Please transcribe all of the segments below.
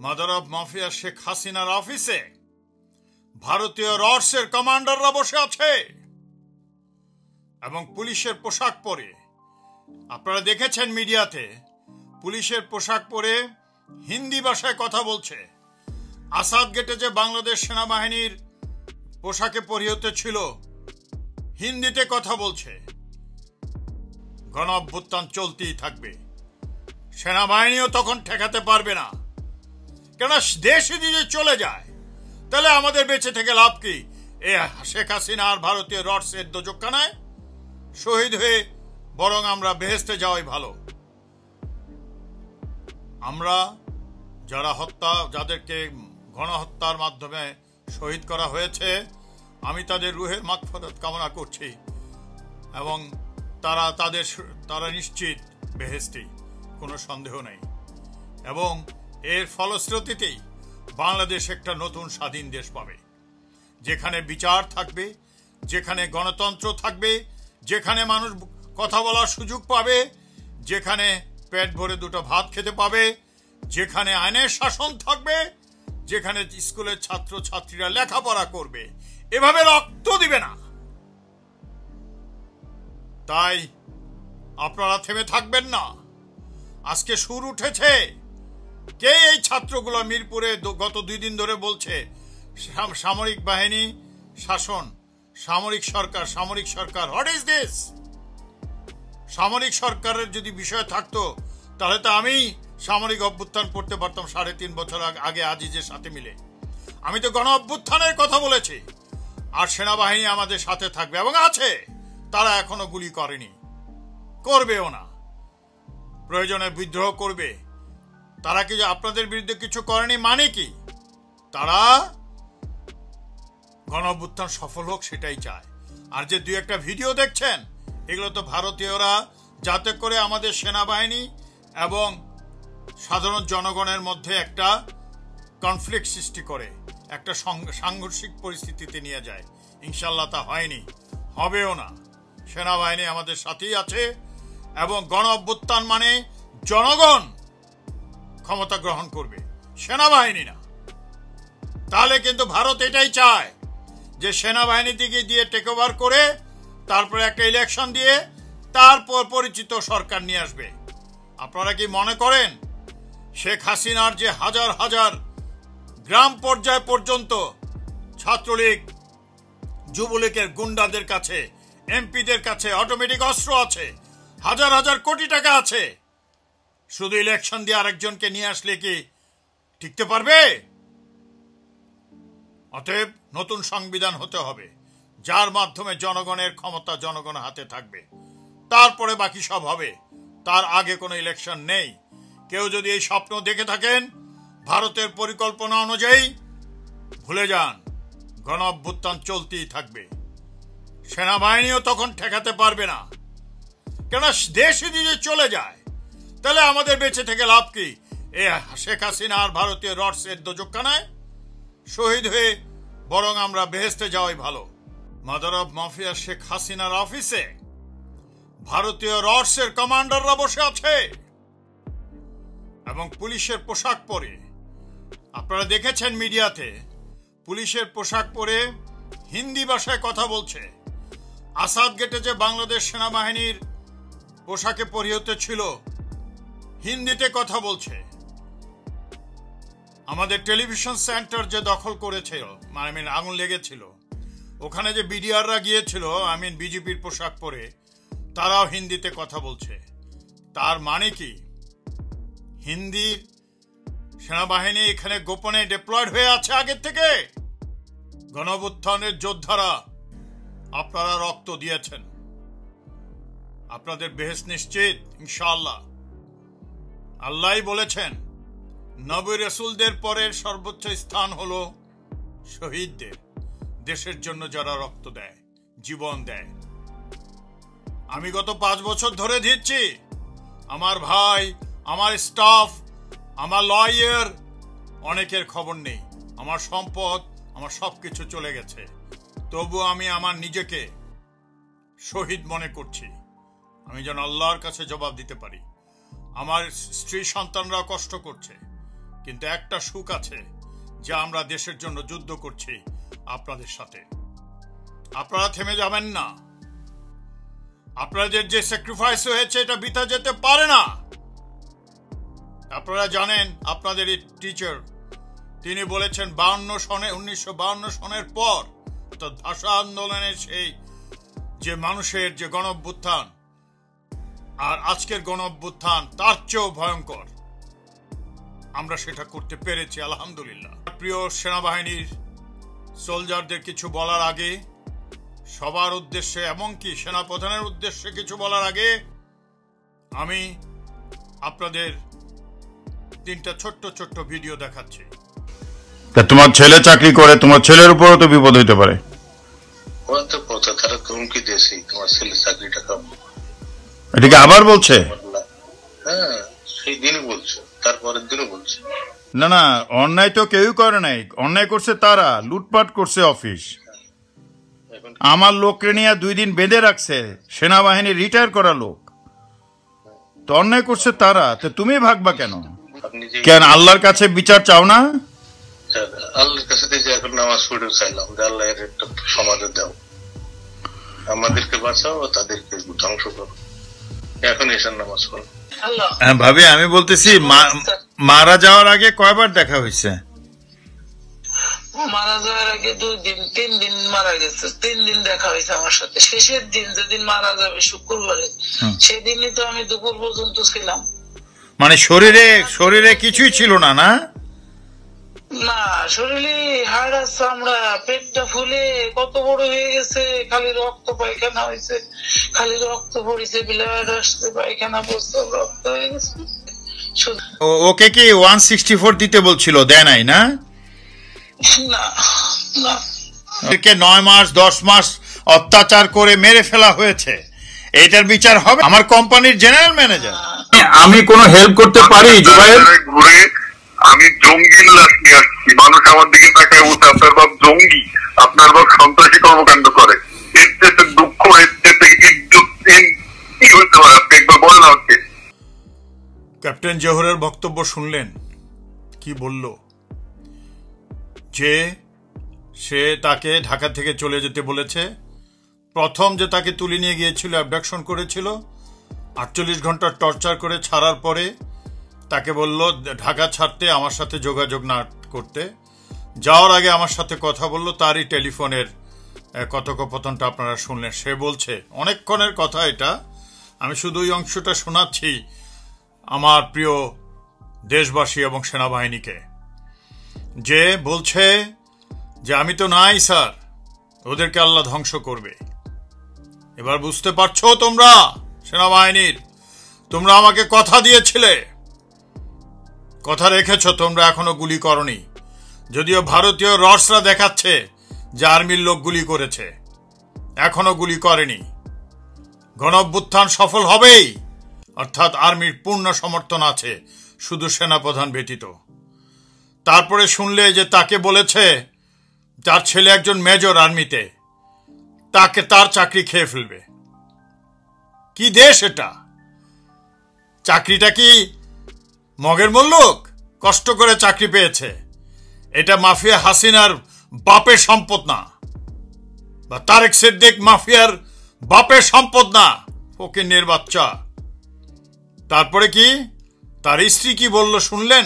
Mother of mafia Sheikh হাসিনার অফিসে ভারতীয় রডসের কমান্ডাররা বসে আছে এবং পুলিশের পোশাক পরে, আপনারা দেখেছেন মিডিয়াতে, পুলিশের পোশাক পরে হিন্দি ভাষায় কথা বলছে। আসাদ গেটে যে বাংলাদেশ সেনাবাহিনীর পোশাকে পরিহিত ছিল, হিন্দিতে কথা বলছে। গণ অভ্যুত্থান চলতেই থাকবে, সেনাবাহিনীও তখন ঠেকাতে পারবে না। কেন দেশে যদি চলে যায় তাহলে আমাদের বেঁচে থেকে লাভ কি? এ শেখ হাসিনা আর ভারতীয় রডসের দোজকখানায় শহীদ হয়ে বরং আমরা বেহেস্তে যাওয়াই ভালো। আমরা যাদেরকে গণহত্যার মাধ্যমে শহীদ করা হয়েছে, আমি তাদের রুহের মাগফিরাত কামনা করছি এবং তারা নিশ্চিত বেহেস্তি, কোনো সন্দেহ নেই। এবং এর ফলশ্রুতিতেই বাংলাদেশ একটা নতুন স্বাধীন দেশ পাবে, যেখানে বিচার থাকবে, যেখানে গণতন্ত্র থাকবে, যেখানে মানুষ কথা বলার সুযোগ পাবে, যেখানে পেট ভরে দুটো ভাত খেতে পাবে, যেখানে আইনের শাসন থাকবে, যেখানে স্কুলের ছাত্র ছাত্রীরা লেখাপড়া করবে, এভাবে রক্ত দিবে না। তাই আপনারা থেমে থাকবেন না। আজকে সুর উঠেছে। কে এই ছাত্রগুলো মিরপুরে গত 2 দিন ধরে বলছে সামরিক বাহিনী শাসন, সামরিক সরকার। What is this? সামরিক সরকারের যদি বিষয় থাকতো তাহলে তো আমি সামরিক অভ্যুত্থান করতে পারতাম 3.5 বছর আগে আজিজের সাথে মিলে। আমি তো গণ অভ্যুত্থানের কথা বলেছি। আর সেনাবাহিনী আমাদের সাথে থাকবে এবং আছে। তারা এখনো গুলি করেনি, করবেও না। প্রয়োজনে বিদ্রোহ করবে। তারা কি আপনাদের বিরুদ্ধে কিছু করেনি মানে কি? তারা গণ অভ্যুত্থান সফল হোক সেটাই চায়। আর যে 2-1টা ভিডিও দেখছেন, এগুলো তো ভারতীয়রা যাতে করে আমাদের সেনাবাহিনী এবং সাধারণ জনগণের মধ্যে একটা কনফ্লিক্ট সৃষ্টি করে, একটা সাংঘর্ষিক পরিস্থিতিতে নিয়ে যায়। ইনশাল্লাহ তা হয়নি, হবেও না। সেনাবাহিনী আমাদের সাথেই আছে এবং গণ অভ্যুত্থান মানে জনগণ ক্ষমতা গ্রহণ করবে, সেনাবাহিনী না। তাহলে কিন্তু ভারত এটাই চায় যে সেনাবাহিনী থেকে দিয়ে টেক ওভার করে তারপরে একটা ইলেকশন দিয়ে তারপর পরিচিত সরকার নিয়ে আসবে। আপনারা কি মনে করেন শেখ হাসিনার যে হাজার হাজার গ্রাম পর্যায় পর্যন্ত ছাত্রলীগ যুবলীগের গুন্ডাদের কাছে, এমপিদের কাছে অটোমেটিক অস্ত্র আছে, হাজার হাজার কোটি টাকা আছে, শুধু ইলেকশন দিয়ে আরেকজনকে নিয়ে আসলে কি টিকতে পারবে? অতএব নতুন সংবিধান হতে হবে, যার মাধ্যমে জনগণের ক্ষমতা জনগণের হাতে থাকবে। তারপরে বাকি সব হবে, তার আগে কোনো ইলেকশন নেই। কেউ যদি এই স্বপ্ন দেখে থাকেন ভারতের পরিকল্পনা অনুযায়ী, ভুলে যান। গণ অভ্যুত্থান চলতেই থাকবে, সেনাবাহিনীও তখন ঠেকাতে পারবে না। কেন দেশে যদি চলে যায় তাহলে আমাদের বেঁচে থেকে লাভ কি? এ শেখ হাসিনা আর ভারতীয় রডসের দোজকখানায় শহীদ হয়ে বরং আমরা বেহেস্তে যাওয়াই ভালো। মাদার অফ মাফিয়া শেখ হাসিনার অফিসে ভারতীয় রডসের কমান্ডাররা বসে আছে এবং পুলিশের পোশাক পরে, আপনারা দেখেছেন মিডিয়াতে, পুলিশের পোশাক পরে হিন্দি ভাষায় কথা বলছে। আসাদ গেটে যে বাংলাদেশ সেনাবাহিনীর পোশাকে পরিহিত ছিল, হিন্দিতে কথা বলছে। আমাদের টেলিভিশন সেন্টার যে দখল করেছিল, আগুন লেগেছিল, ওখানে যে বিডিআররা গিয়েছিল, বিজেপির পোশাক পরে, তারাও হিন্দিতে কথা বলছে। তার মানে কি হিন্দি সেনাবাহিনী এখানে গোপনে ডিপ্লয়েড হয়ে আছে আগের থেকে। গণ অভ্যুত্থানের যোদ্ধারা আপনারা রক্ত দিয়েছেন, আপনাদের বেহেশত নিশ্চিত ইনশাআল্লাহ। আল্লাহই বলেছেন নবী রাসূলদের পরের সর্বোচ্চ স্থান হলো শহীদদের, দেশের জন্য যারা রক্ত দেয়, জীবন দেয়। আমি গত 5 বছর ধরে দিচ্ছি, আমার ভাই, আমার স্টাফ, আমার লয়ার, অনেকের খবর নেই। আমার সম্পদ, আমার সবকিছু চলে গেছে, তবু আমি আমার নিজেকে শহীদ মনে করছি। আমি যেন আল্লাহর কাছে জবাব দিতে পারি। আমার স্ত্রী সন্তানরা কষ্ট করছে, কিন্তু একটা সুখ আছে যে আমরা দেশের জন্য যুদ্ধ করছি আপনাদের সাথে। আপনারা থেমে যাবেন না। আপনাদের যে স্যাক্রিফাইস হয়েছে এটা বৃথা যেতে পারে না। আপনারা জানেন আপনাদের এই টিচার তিনি বলেছেন 1952 সনের পর তো ভাষা আন্দোলনের সেই যে মানুষের যে গণঅভ্যুত্থান আর আজকের গণঅভ্যুত্থান তার চেয়েও ভয়ঙ্কর। আমরা সেটা করতে পেরেছি আলহামদুলিল্লাহ। প্রিয় সেনাবাহিনীর সোলজারদের কিছু বলার আগে, সবার উদ্দেশ্যে এমনকি সেনাপ্রধানের উদ্দেশ্যে কিছু বলার আগে আমি আপনাদের 3টা ছোট্ট ছোট্ট ভিডিও দেখাচ্ছি। তোমার ছেলে চাকরি করে, তোমার ছেলের উপরও তো বিপদ হইতে পারে। তারা হুমকি দিয়েছে তোমার ছেলে চাকরিটা পাবো। এটাকে আবার বলছে? হ্যাঁ, সেই দিনই বলছে, তারপরের দিনও বলছে। না না, অন্যায় তো কেউই করে নাই। অন্যায় করছে তারা, লুটপাট করছে অফিস। আমার লোককে নিয়ে 2 দিন বেঁধে রাখছে, সেনাবাহিনী রিটায়ার করা লোক। তো অন্যায় করছে তারা, তো তুমি ভাগবা কেন? কেন আল্লাহর কাছে বিচার চাও না? আল্লাহর কাছে যে এখন নামাজ পড়ে চাইলাম যে আল্লাহ এর একটা সমাজে দাও, আমাদেরকে বাঁচাও, তাদেরকে ধ্বংস করো। এখন এসে নামাজ পড়ো। ভাবি আমি বলতেছি মারা যাওয়ার আগে কয়বার দেখা হয়েছে? মারা যাওয়ার আগে 2 দিন 3 দিন মারা গেছে, 3 দিন দেখা হয়েছে আমার সাথে। শেষের দিন যেদিন মারা যাবে শুক্রবারে, সেদিনই তো আমি দুপুর পর্যন্ত ছিলাম। মানে শরীরে কিছুই ছিল না? না না, শরীরে হাড় চামড়া, পেটটা ফুলে কত বড় হয়ে গেছে, খালি রক্ত পায়খানা হয়েছে, খালি রক্ত পড়েছে, ব্লাড আসছে, পায়খানা পড়ছে, রক্ত হয়ে গেছে। ওকে কি 164 দিতে বলছিল, দেয় নাই? না না না, 9 মাস 10 মাস অত্যাচার করে মেরে ফেলা হয়েছে, এটার বিচার হবে? আমার কোম্পানির জেনারেল ম্যানেজার। আমি কোনো হেল্প করতে পারি জুবাইর? ঘুরে আমি জঙ্গির লাশ নিয়ে আসছি, মানুষ আমার দিকে তাকায় বলছে আপনার বাপ জঙ্গি, আপনার বাপ সন্ত্রাসী কর্মকাণ্ড করে। এর চেয়ে দুঃখ, এর চেয়ে ইজ্জত কি হতে পারে? আপনি একবার বলেন আমাকে। ক্যাপ্টেন জোহরের বক্তব্য শুনলেন কি বলল? যে সে তাকে ঢাকা থেকে চলে যেতে বলেছে। প্রথম যে তাকে তুলে নিয়ে গিয়েছিল, অ্যাবডাকশন করেছিল, 48 ঘন্টা টর্চার করে ছাড়ার পরে তাকে বলল ঢাকা ছাড়তে, আমার সাথে যোগাযোগ না করতে। যাওয়ার আগে আমার সাথে কথা বলল, তারই টেলিফোনের কথোপকথনটা আপনারা শুনলেন। সে বলছে, অনেকক্ষণের কথা এটা, আমি শুধু ওই অংশটা শোনাচ্ছি আমার প্রিয় দেশবাসী এবং সেনাবাহিনীকে। যে বলছে যে আমি তো নাই স্যার, ওদেরকে আল্লাহ ধ্বংস করবে। এবার বুঝতে পারছো তোমরা সেনাবাহিনীর, তোমরা আমাকে কথা দিয়েছিলে, কথা রেখেছ, তোমরা এখনো গুলি করনি। যদিও ভারতীয় রসরা দেখাচ্ছে যে আর্মির লোক গুলি করেছে, এখনো গুলি করেনি। গণঅভ্যুত্থান সফল হবেই, অর্থাৎ আর্মির পূর্ণ সমর্থন আছে, শুধু সেনাপ্রধান ব্যতীত। তারপরে শুনলে যে তাকে বলেছে তার ছেলে একজন মেজর আর্মিতে, তাকে তার চাকরি খেয়ে ফেলবে। কি দেশ এটা? চাকরিটা কি মগের মুল্লুক? কষ্ট করে চাকরি পেয়েছে। এটা মাফিয়া হাসিনার বাপের সম্পদ না, বা তারেক সিদ্দিক মাফিয়ার বাপের সম্পদ না, ফকিন্নির বাচ্চা। তারপরে কি তার স্ত্রী কি বলল শুনলেন?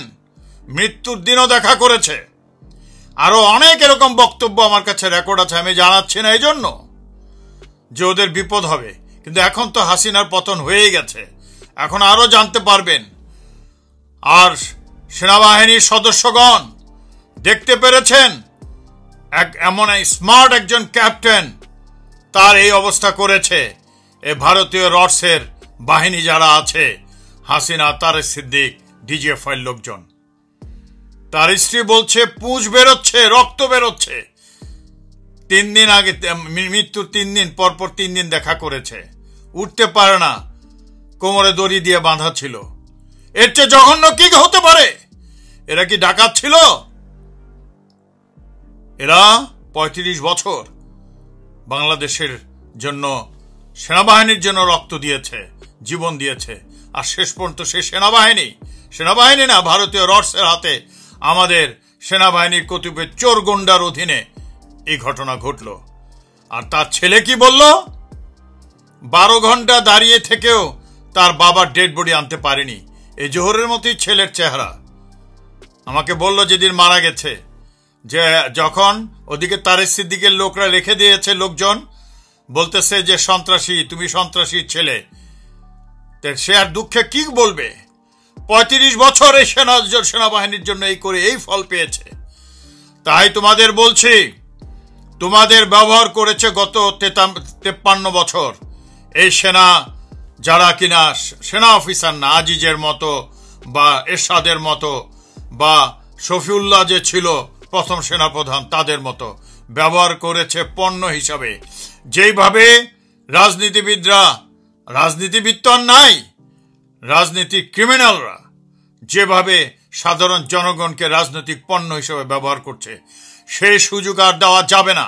মৃত্যুর দিনও দেখা করেছে। আরো অনেক এরকম বক্তব্য আমার কাছে রেকর্ড আছে, আমি জানাচ্ছি না এই জন্য যে ওদের বিপদ হবে। কিন্তু এখন তো হাসিনার পতন হয়েই গেছে, এখন আরো জানতে পারবেন। আর সেনাবাহিনীর সদস্যগণ দেখতে পেরেছেন এমন স্মার্ট একজন ক্যাপ্টেন তার এই অবস্থা করেছে। এ ভারতীয় রডসের বাহিনী যারা আছে, হাসিনা, তারেক সিদ্দিক, ডিজিএফআই লোকজন, তার স্ত্রী বলছে পুঁজ বেরোচ্ছে, রক্ত বেরোচ্ছে। 3 দিন আগে, মৃত্যুর 3 দিন পরপর 3 দিন দেখা করেছে, উঠতে পারে না, কোমরে দড়ি দিয়ে বাঁধা ছিল। এর চেয়ে জঘন্য কি হতে পারে? এরা কি ডাকাত ছিল? এরা 35 বছর বাংলাদেশের জন্য, সেনাবাহিনীর জন্য রক্ত দিয়েছে, জীবন দিয়েছে। আর শেষ পর্যন্ত সে সেনাবাহিনী সেনাবাহিনী না, ভারতীয় রডসের হাতে আমাদের সেনাবাহিনীর কতিপয় চোর গুন্ডার অধীনে এই ঘটনা ঘটল। আর তার ছেলে কি বলল? 12 ঘন্টা দাঁড়িয়ে থেকেও তার বাবার ডেড বডি আনতে পারেনি। এই জোহরের মতোই ছেলের চেহারা। আমাকে বলল যেদিন মারা গেছে, যে যখন ওদিকে তারেক সিদ্দিকের লোকরা রেখে দিয়েছে, লোকজন বলতেছে যে সন্ত্রাসী, তুমি সন্ত্রাসীর ছেলে, সে আর দুঃখে কি বলবে? 35 বছর এই সেনাবাহিনীর জন্য এই করে এই ফল পেয়েছে। তাই তোমাদের বলছি, তোমাদের ব্যবহার করেছে গত 53 বছর এই সেনা, যারা কিনা সেনা অফিসার না, আজিজের মতো বা এরশাদের মতো বা শফিউল্লাহ যে ছিল প্রথম সেনাপ্রধান, তাদের মতো ব্যবহার করেছে পণ্য হিসাবে। যেইভাবে রাজনীতিবিদরা, রাজনীতিবিদ তো আর নাই, রাজনীতিক ক্রিমিনালরা যেভাবে সাধারণ জনগণকে রাজনৈতিক পণ্য হিসেবে ব্যবহার করছে, সেই সুযোগ আর দেওয়া যাবে না।